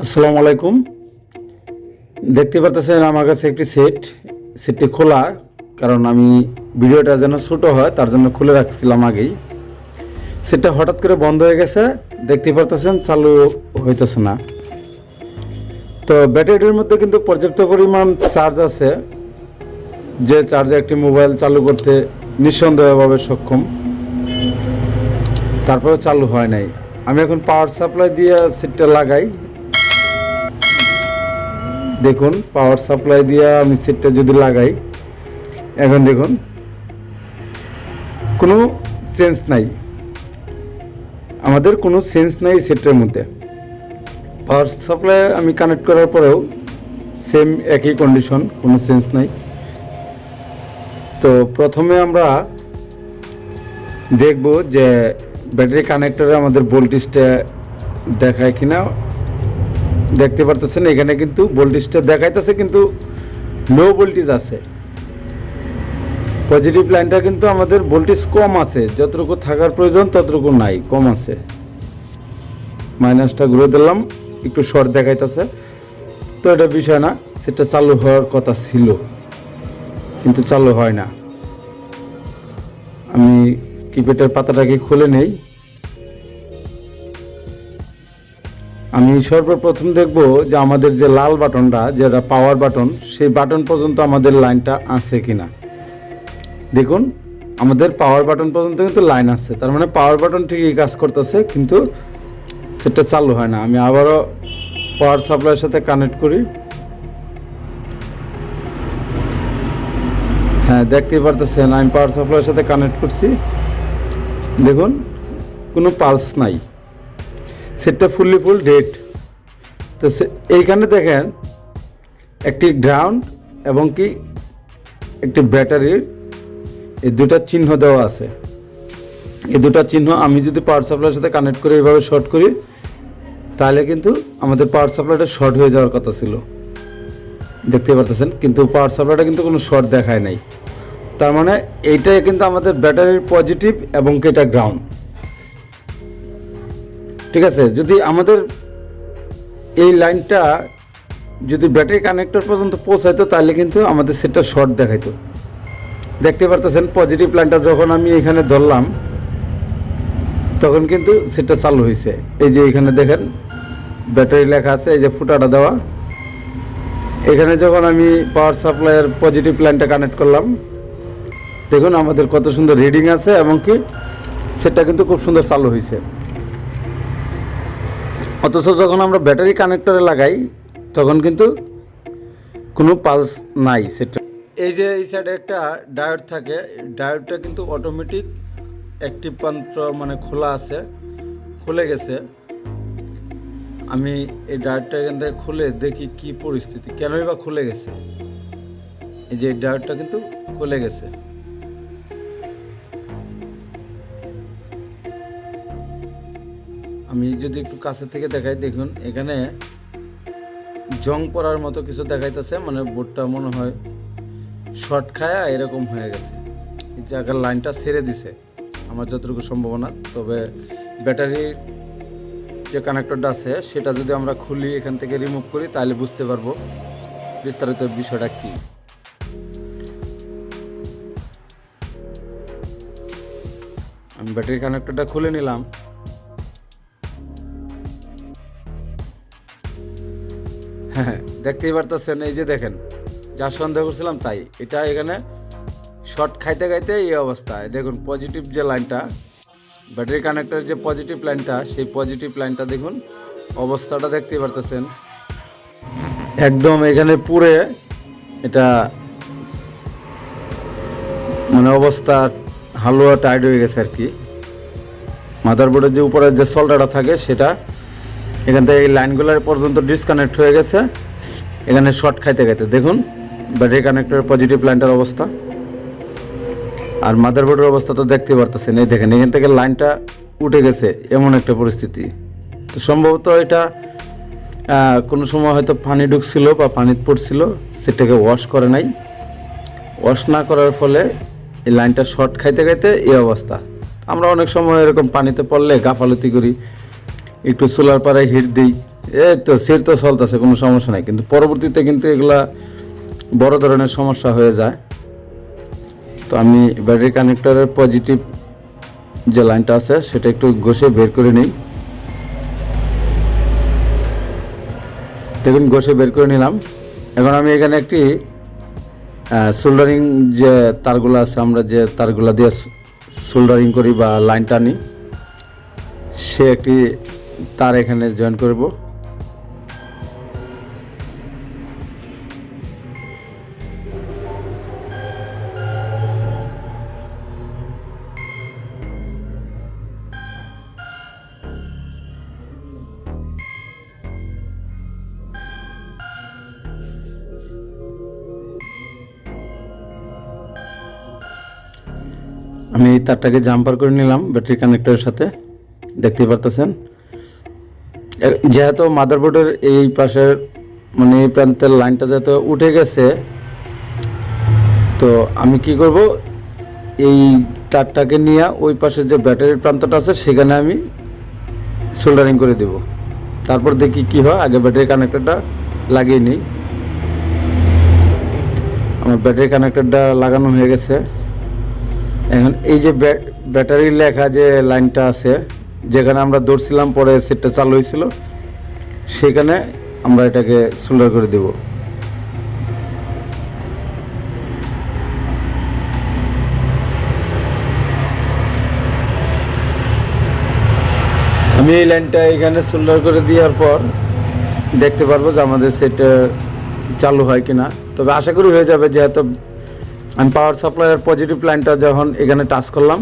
আসসালামু আলাইকুম। দেখতে পাচ্ছেন আমার কাছে একটি সেটটি খোলা, কারণ আমি ভিডিওটা যেন ছোটো হয় তার জন্য খুলে রাখছিলাম আগেই। সেটটা হঠাৎ করে বন্ধ হয়ে গেছে, দেখতে পাচ্ছেন চালু হইতেছে না। তো ব্যাটারির মধ্যে কিন্তু পর্যাপ্ত পরিমাণ চার্জ আছে, যে চার্জে একটি মোবাইল চালু করতে নিঃসন্দেহভাবে সক্ষম। তারপরে চালু হয় নাই। আমি এখন পাওয়ার সাপ্লাই দিয়ে সেটটা লাগাই। দেখুন, পাওয়ার সাপ্লাই দিয়ে আমি সেটটা যদি লাগাই, এখন দেখুন কোনো সেন্স নাই, আমাদের কোনো সেন্স নাই সেটের মধ্যে। পাওয়ার সাপ্লাই আমি কানেক্ট করার পরেও সেম একই কন্ডিশন, কোনো সেন্স নাই। তো প্রথমে আমরা দেখব যে ব্যাটারি কানেক্টরে আমাদের ভোল্টেজটা দেখায় কিনা। দেখতে পারতেছেন এখানে কিন্তু ভোল্টেজটা দেখাইতেছে, কিন্তু লো ভোল্টেজ আছে। পজিটিভ লাইনটা কিন্তু আমাদের ভোল্টেজ কম আছে, যতটুকু থাকার প্রয়োজন ততটুকু নাই, কম আছে। মাইনাসটা ঘুরে দিলাম, একটু শর্ট দেখাইতেছে। তো এটা বিষয় না, সেটা চালু হওয়ার কথা ছিল কিন্তু চালু হয় না। আমি কিপ্যাডের পাতাটাকে খুলে নেই। আমি সর্বপ্রথম দেখব যে আমাদের যে লাল বাটনটা, যেটা পাওয়ার বাটন, সেই বাটন পর্যন্ত আমাদের লাইনটা আছে কিনা। দেখুন, আমাদের পাওয়ার বাটন পর্যন্ত কিন্তু লাইন আছে, তার মানে পাওয়ার বাটন ঠিকই কাজ করতেছে, কিন্তু সেটা চালু হয় না। আমি আবারও পাওয়ার সাপ্লাইয়ের সাথে কানেক্ট করি। হ্যাঁ, দেখতেই পারতেছেন আমি পাওয়ার সাপ্লাইয়ের সাথে কানেক্ট করছি। দেখুন, কোনো পালস নাই, সেটটা ফুল ডেড। তো এইখানে দেখেন একটি গ্রাউন্ড এবং কি একটি ব্যাটারির এই দুটা চিহ্ন দেওয়া আছে। এই দুটা চিহ্ন আমি যদি পাওয়ার সাপ্লাইয়ের সাথে কানেক্ট করে এইভাবে শর্ট করি, তাহলে কিন্তু আমাদের পাওয়ার সাপ্লাইটা শর্ট হয়ে যাওয়ার কথা ছিল, দেখতে পারতেছেন। কিন্তু পাওয়ার সাপ্লাইটা কিন্তু কোনো শর্ট দেখায় নাই। তার মানে এইটাই কিন্তু আমাদের ব্যাটারির পজিটিভ এবং এটা গ্রাউন্ড, ঠিক আছে। যদি আমাদের এই লাইনটা যদি ব্যাটারি কানেক্টর পর্যন্ত পৌঁছাইতো, তাহলে কিন্তু আমাদের সেটটা শর্ট দেখাইতো। দেখতে পারতেছেন পজিটিভ লাইনটা যখন আমি এখানে ধরলাম, তখন কিন্তু সেটটা চালু হয়েছে। এই যে এখানে দেখেন ব্যাটারি লেখা আছে, এই যে ফুটাটা দেওয়া। এখানে যখন আমি পাওয়ার সাপ্লাইয়ের পজিটিভ লাইনটা কানেক্ট করলাম, দেখুন আমাদের কত সুন্দর রিডিং আছে, এবং কি সেটটা কিন্তু খুব সুন্দর চালু হয়েছে। অথচ যখন আমরা ব্যাটারি কানেক্টরে লাগাই, তখন কিন্তু কোনো পালস নাই সেটা। এই যে এই সাইডে একটা ডায়োড থাকে, ডায়োডটা কিন্তু অটোমেটিক অ্যাক্টিভ প্রান্ত মানে খোলা আছে, খুলে গেছে। আমি এই ডায়োডটা এখান থেকে খুলে দেখি কি পরিস্থিতি, কেনই বা খুলে গেছে। এই যে ডায়োডটা কিন্তু খুলে গেছে। আমি যদি একটু কাছে থেকে দেখাই, দেখুন এখানে জং পড়ার মতো কিছু দেখাইতেছে, মানে বোর্ডটা মনে হয় শর্ট খায়া এরকম হয়ে গেছে। এই জায়গার লাইনটা ছেড়ে দিছে আমার যতটুকু সম্ভাবনা। তবে ব্যাটারির যে কানেক্টরটা আছে সেটা যদি আমরা খুলি, এখান থেকে রিমুভ করি, তাহলে বুঝতে পারবো বিস্তারিত বিষয়টা কি। আমি ব্যাটারি কানেক্টরটা খুলে নিলাম। হ্যাঁ, দেখতেই পারতেছেন, এই যে দেখেন, যা সন্দেহ করছিলাম তাই। এটা এখানে শর্ট খাইতে খাইতে এই অবস্থায়। দেখুন পজিটিভ যে লাইনটা, ব্যাটারি কানেক্টরের যে পজিটিভ লাইনটা, সেই পজিটিভ লাইনটা দেখুন অবস্থাটা দেখতেই পারতেছেন, একদম এখানে পুরে এটা মানে অবস্থা হালুয়া টাইট হয়ে গেছে আর কি। মাদারবোর্ডের যে উপরে যে সল্ডারটা থাকে, সেটা এখান থেকে এই লাইনগুলোর পর্যন্ত ডিসকানেক্ট হয়ে গেছে, এখানে শর্ট খাইতে খাইতে। দেখুন ব্যাটারি কানেক্টরের পজিটিভ লাইনটার অবস্থা, আর মাদারবোর্ডের অবস্থা তো দেখতে পারতেছেন। এই দেখেন এখান থেকে লাইনটা উঠে গেছে, এমন একটা পরিস্থিতি। তো সম্ভবত এটা কোনো সময় হয়তো পানি ঢুকছিল বা পানি পড়ছিল, সেটাকে ওয়াশ করে নাই। ওয়াশ না করার ফলে এই লাইনটা শর্ট খাইতে খাইতে এই অবস্থা। আমরা অনেক সময় এরকম পানিতে পড়লে গাফালতি করি, একটু চুলার পাড়ায় হিট দিই, এই তো সেট তো চলতেছে, কোনো সমস্যা নাই, কিন্তু পরবর্তীতে কিন্তু এগুলা বড় ধরনের সমস্যা হয়ে যায়। তো আমি ব্যাটারি কানেক্টরের পজিটিভ যে লাইনটা আছে সেটা একটু ঘষে বের করে নিই। দেখুন ঘষে বের করে নিলাম। এখন আমি এখানে একটি সোল্ডারিং যে তারগুলো আছে, আমরা যে তারগুলো দিয়ে সোল্ডারিং করি বা লাইন টানি, সে একটি তার এখানে জয়েন করব। আমি এই তারটাকে জাম্পার করে নিলাম ব্যাটারি কানেক্টরের সাথে, দেখতে পারতেছেন। যেহেতু মাদারবোর্ডের এই পাশের মানে এই প্রান্তের লাইনটা যেহেতু উঠে গেছে, তো আমি কি করব, এই তারটাকে নিয়ে ওই পাশে যে ব্যাটারির প্রান্তটা আছে সেখানে আমি সোল্ডারিং করে দেব। তারপর দেখি কি হয়। আগে ব্যাটারি কানেক্টরটা লাগিয়ে নিই। আমার ব্যাটারি কানেক্টরটা লাগানো হয়ে গেছে। এখন এই যে ব্যাটারির লেখা যে লাইনটা আছে, যেখানে আমরা দৌড়ছিলাম পরে সেটটা চালু হয়েছিল, সেখানে আমরা এটাকে সোল্ডার করে দেব। আমি এই লাইনটা এখানে সোল্ডার করে দেওয়ার পর দেখতে পারবো যে আমাদের সেট চালু হয় কিনা। তবে আশা করি হয়ে যাবে, যেহেতু আমি পাওয়ার সাপ্লাইয়ের পজিটিভ লাইনটা যখন এখানে টাচ করলাম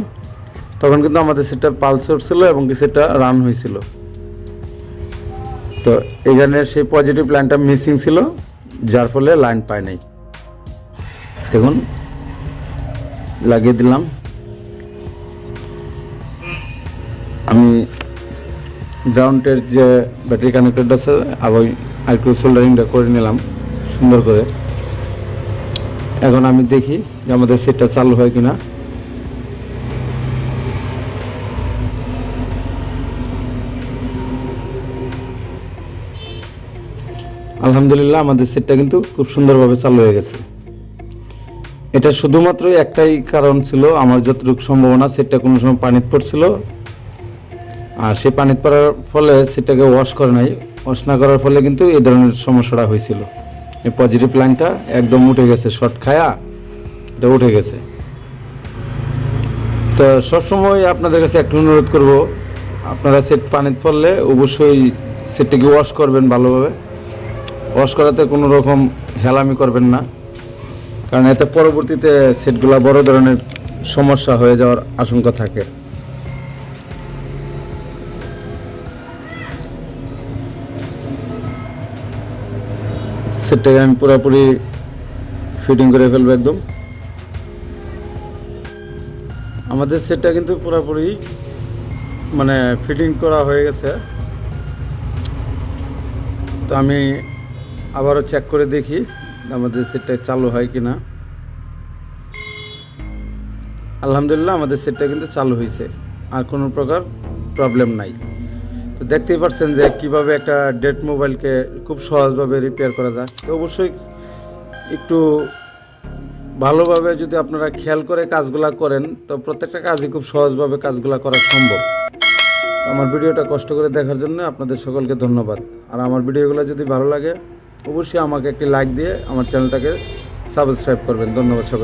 তখন কিন্তু আমাদের সেটটা পালস উঠছিল এবং কি সেটটা রান হয়েছিল। তো এখানে সেই পজিটিভ লাইনটা মিসিং ছিল, যার ফলে লাইন পায় নাই। দেখুন লাগিয়ে দিলাম। আমি গ্রাউন্ডের যে ব্যাটারি কানেক্টরটা আছে আবার একটু সোল্ডারিংটা করে নিলাম সুন্দর করে। এখন আমি দেখি যে আমাদের সেটটা চালু হয় কিনা। আলহামদুলিল্লাহ আমাদের সেটটা কিন্তু খুব সুন্দরভাবে চালু হয়ে গেছে। এটা শুধুমাত্র একটাই কারণ ছিল, আমার যতটুকু সম্ভাবনা সেটটা কোনো সময় পানিতে পড়ছিল, আর সেই পানিতে পড়ার ফলে সেটাকে ওয়াশ করে নাই। ওয়াশ না করার ফলে কিন্তু এই ধরনের সমস্যাটা হয়েছিল। এই পজিটিভ লাইনটা একদম উঠে গেছে, শর্ট খায়া এটা উঠে গেছে। তো সবসময় আপনাদের কাছে একটু অনুরোধ করব, আপনারা সেট পানিতে পড়লে অবশ্যই সেটটাকে ওয়াশ করবেন ভালোভাবে। ওয়াশ করাতে কোনো রকম হেলামি করবেন না, কারণ এতে পরবর্তীতে সেটগুলো বড় ধরনের সমস্যা হয়ে যাওয়ার আশঙ্কা থাকে। সেটটাকে আমি পুরোপুরি ফিটিং করে ফেলবো একদম। আমাদের সেটটা কিন্তু পুরোপুরি মানে ফিটিং করা হয়ে গেছে। তো আমি আবারও চেক করে দেখি আমাদের সেটটা চালু হয় কি না। আলহামদুলিল্লাহ আমাদের সেটটা কিন্তু চালু হয়েছে, আর কোনো প্রকার প্রবলেম নাই। তো দেখতেই পাচ্ছেন যে কিভাবে একটা ডেড মোবাইলকে খুব সহজভাবে রিপেয়ার করা যায়। তো অবশ্যই একটু ভালোভাবে যদি আপনারা খেয়াল করে কাজগুলো করেন তো প্রত্যেকটা কাজই খুব সহজভাবে কাজগুলো করা সম্ভব। আমার ভিডিওটা কষ্ট করে দেখার জন্য আপনাদের সকলকে ধন্যবাদ। আর আমার ভিডিওগুলো যদি ভালো লাগে অবশ্যই আমাকে একটি লাইক দিয়ে আমার চ্যানেলটাকে সাবস্ক্রাইব করবেন। ধন্যবাদ সকলকে।